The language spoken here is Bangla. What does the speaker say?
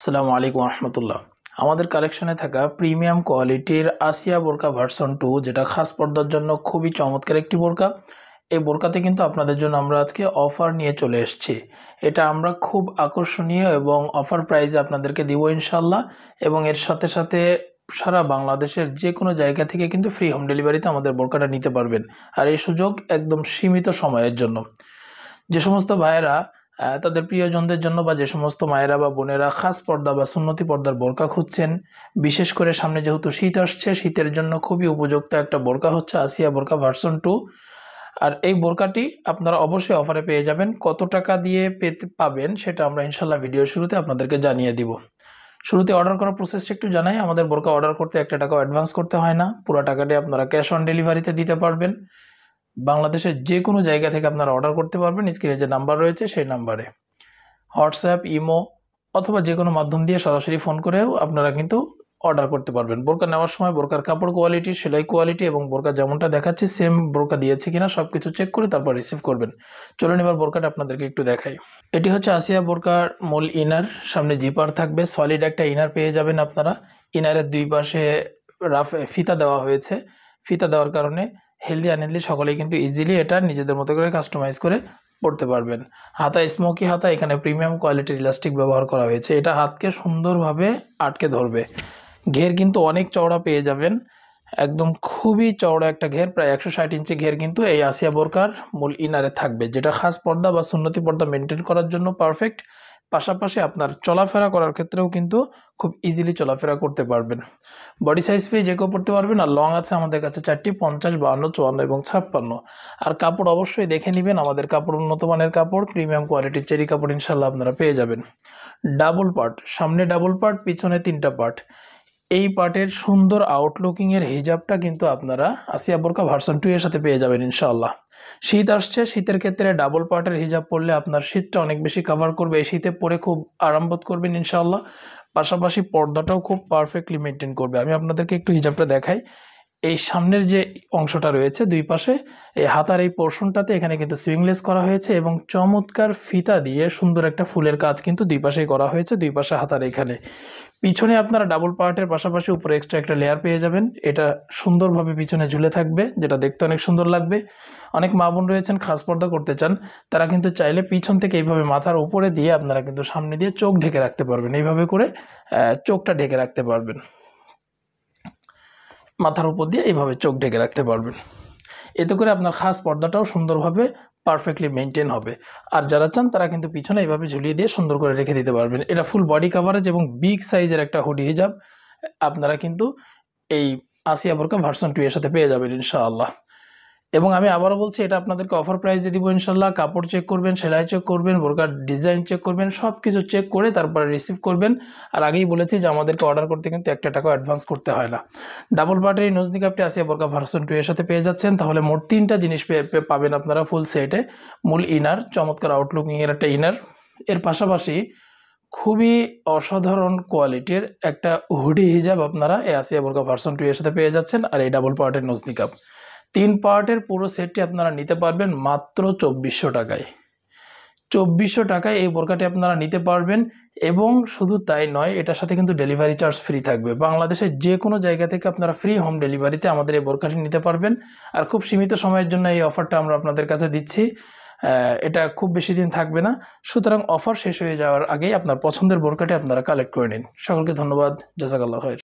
আসসালামু আলাইকুম রহমতুল্লাহ। আমাদের কালেকশনে থাকা প্রিমিয়াম কোয়ালিটির আসিয়া বোরকা ভার্সন 2, যেটা খাস পর্দার জন্য খুবই চমৎকার একটি বোরকা। এই বোরকাতে কিন্তু আপনাদের জন্য আমরা আজকে অফার নিয়ে চলে এসেছি। এটা আমরা খুব আকর্ষণীয় এবং অফার প্রাইসে আপনাদেরকে দিব ইনশাল্লাহ। এবং এর সাথে সাথে সারা বাংলাদেশের যে কোনো জায়গা থেকে কিন্তু ফ্রি হোম ডেলিভারিতে আমাদের বোরকাটা নিতে পারবেন। আর এই সুযোগ একদম সীমিত সময়ের জন্য। যে সমস্ত ভাইয়েরা তাদের প্রিয়জনদের জন্য বা যে সমস্ত মায়েরা বা বোনেরা খাস পর্দা বা সুন্নতি পর্দার বোরকা খুঁজছেন, বিশেষ করে সামনে যেহেতু শীত আসছে, শীতের জন্য খুবই উপযুক্ত একটা বোরকা হচ্ছে আসিয়া বোরকা ভার্সন 2। আর এই বোরকাটি আপনারা অবশ্যই অফারে পেয়ে যাবেন। কত টাকা দিয়ে পাবেন সেটা আমরা ইনশাল্লাহ ভিডিও শুরুতে আপনাদেরকে জানিয়ে দিব। শুরুতে অর্ডার করার প্রসেসটা একটু জানাই। আমাদের বোরকা অর্ডার করতে 1 টাকাও অ্যাডভান্স করতে হয় না, পুরো টাকাটি আপনারা ক্যাশ অন ডেলিভারিতে দিতে পারবেন। বাংলাদেশের যে কোনো জায়গা থেকে আপনারা অর্ডার করতে পারবেন। স্ক্রিনে যে নাম্বার রয়েছে সেই নাম্বারে হোয়াটসঅ্যাপ, ইমো অথবা যে কোনো মাধ্যম দিয়ে সরাসরি ফোন করেও আপনারা কিন্তু অর্ডার করতে পারবেন। বোরকা নেওয়ার সময় বোরকার কাপড় কোয়ালিটি, সেলাই কোয়ালিটি এবং বোরকা যেমনটা দেখাচ্ছি সেম বোরকা দিয়েছে কিনা সব কিছু চেক করে তারপর রিসিভ করবেন। চলুন এবার বোরকাটা আপনাদেরকে একটু দেখাই। এটি হচ্ছে আসিয়া বোরকার মূল ইনার। সামনে জিপার থাকবে, সলিড একটা ইনার পেয়ে যাবেন আপনারা। ইনারের দুই পাশে রাফ ফিতা দেওয়া হয়েছে। ফিতা দেওয়ার কারণে হেলদি আনহেলদি সকলেই কিন্তু ইজিলি এটা নিজেদের মতো করে কাস্টমাইজ করে পড়তে পারবেন। হাতা স্মোকি হাতা, এখানে প্রিমিয়াম কোয়ালিটির ইলাস্টিক ব্যবহার করা হয়েছে। এটা হাতকে সুন্দরভাবে আটকে ধরবে। ঘের কিন্তু অনেক চওড়া পেয়ে যাবেন, একদম খুবই চওড়া একটা ঘের, প্রায় 160 ইঞ্চি ঘের কিন্তু এই আসিয়া বোরকার মূল ইনারে থাকবে, যেটা খাস পর্দা বা সুন্নতি পর্দা মেনটেন করার জন্য পারফেক্ট। পাশাপাশি আপনার চলাফেরা করার ক্ষেত্রেও কিন্তু খুব ইজিলি চলাফেরা করতে পারবেন। বডি সাইজ ফ্রি যে কেউ পড়তে পারবেন। আর লং আছে আমাদের কাছে 4টি, 50, 52, 54 এবং 56। আর কাপড় অবশ্যই দেখে নেবেন, আমাদের কাপড় উন্নত মানের কাপড়, প্রিমিয়াম কোয়ালিটির চেরি কাপড় ইনশাল্লাহ আপনারা পেয়ে যাবেন। ডাবল পার্ট, সামনে ডাবল পার্ট, পিছনে 3টা পার্ট। এই পার্টের সুন্দর আউটলুকিংয়ের হিজাবটা কিন্তু আপনারা আসিয়া বোরকা ভার্সন 2 এর সাথে পেয়ে যাবেন ইনশাআল্লাহ। শীত আসছে, শীতের ক্ষেত্রে ডাবল পার্টের হিজাব পরলে আপনার শীতটা অনেক বেশি কভার করবে। এই শীতে পরে খুব আরাম বোধ করবেন ইনশাআল্লাহ। পাশাপাশি পর্দাটাও খুব পারফেক্টলি মেনটেন করবে। আমি আপনাদেরকে একটু হিজাবটা দেখাই। এই সামনের যে অংশটা রয়েছে দুই পাশে, এই হাতার এই পোর্শনটাতে এখানে কিন্তু সুইংলেস করা হয়েছে এবং চমৎকার ফিতা দিয়ে সুন্দর একটা ফুলের কাজ কিন্তু দুই পাশেই করা হয়েছে, দুই পাশে হাতার এখানে। পিছনে আপনারা ডাবল পার্টের পাশাপাশি উপরে এক্সট্রা একটা লেয়ার পেয়ে যাবেন। এটা সুন্দরভাবে পিছনে ঝুলে থাকবে, যেটা দেখতে অনেক সুন্দর লাগবে। অনেক মা বোন রয়েছেন খাস পর্দা করতে চান, তারা কিন্তু চাইলে পিছন থেকে এইভাবে মাথার উপরে দিয়ে আপনারা কিন্তু সামনে দিয়ে চোখ ঢেকে রাখতে পারবেন। এইভাবে করে চোখটা ঢেকে রাখতে পারবেন, মাথার উপর দিয়ে এইভাবে চোখ ঢেকে রাখতে পারবেন। এতে করে আপনার খাস পর্দাটাও সুন্দরভাবে পারফেক্টলি মেনটেন হবে। আর যারা চান তারা কিন্তু পিছনে এইভাবে ঝুলিয়ে দিয়ে সুন্দর করে রেখে দিতে পারবেন। এটা ফুল বডি কাভারেজ এবং বিগ সাইজের একটা হুডি হিজাব আপনারা কিন্তু এই আসিয়া বোরকা ভার্সন 2 এর সাথে পেয়ে যাবেন ইনশাআল্লাহ। এবং আমি আবারও বলছি, এটা আপনাদেরকে অফার প্রাইসে দিব ইনশাল্লাহ। কাপড় চেক করবেন, সেলাই চেক করবেন, বোরকার ডিজাইন চেক করবেন, সব কিছু চেক করে তারপরে রিসিভ করবেন। আর আগেই বলেছি যে আমাদেরকে অর্ডার করতে কিন্তু 1 টাকাও অ্যাডভান্স করতে হয় না। ডাবল পার্টের এই নজনি কাপটি আসিয়া বোরকা ভার্সন 2 এর সাথে পেয়ে যাচ্ছেন। তাহলে মোট 3টা জিনিস পাবেন আপনারা ফুল সেটে। মূল ইনার, চমৎকার আউটলুকিংয়ের একটা ইনার, এর পাশাপাশি খুবই অসাধারণ কোয়ালিটির একটা হুডি হিজাব আপনারা এই আসিয়া বোরকা ভার্সন 2 এর সাথে পেয়ে যাচ্ছেন। আর এই ডাবল পার্টের নজনি কাপ 3 পার্টের পুরো সেটটি আপনারা নিতে পারবেন মাত্র 2400 টাকায়। 2400 টাকায় এই বোরকাটি আপনারা নিতে পারবেন। এবং শুধু তাই নয়, এটার সাথে কিন্তু ডেলিভারি চার্জ ফ্রি থাকবে। বাংলাদেশের যে কোনো জায়গা থেকে আপনারা ফ্রি হোম ডেলিভারিতে আমাদের এই বোরকাটি নিতে পারবেন। আর খুব সীমিত সময়ের জন্য এই অফারটা আমরা আপনাদের কাছে দিচ্ছি। এটা খুব বেশি দিন থাকবে না, সুতরাং অফার শেষ হয়ে যাওয়ার আগেই আপনার পছন্দের বোরকাটি আপনারা কালেক্ট করে নিন। সকলকে ধন্যবাদ, জাযাকাল্লাহ খাইর।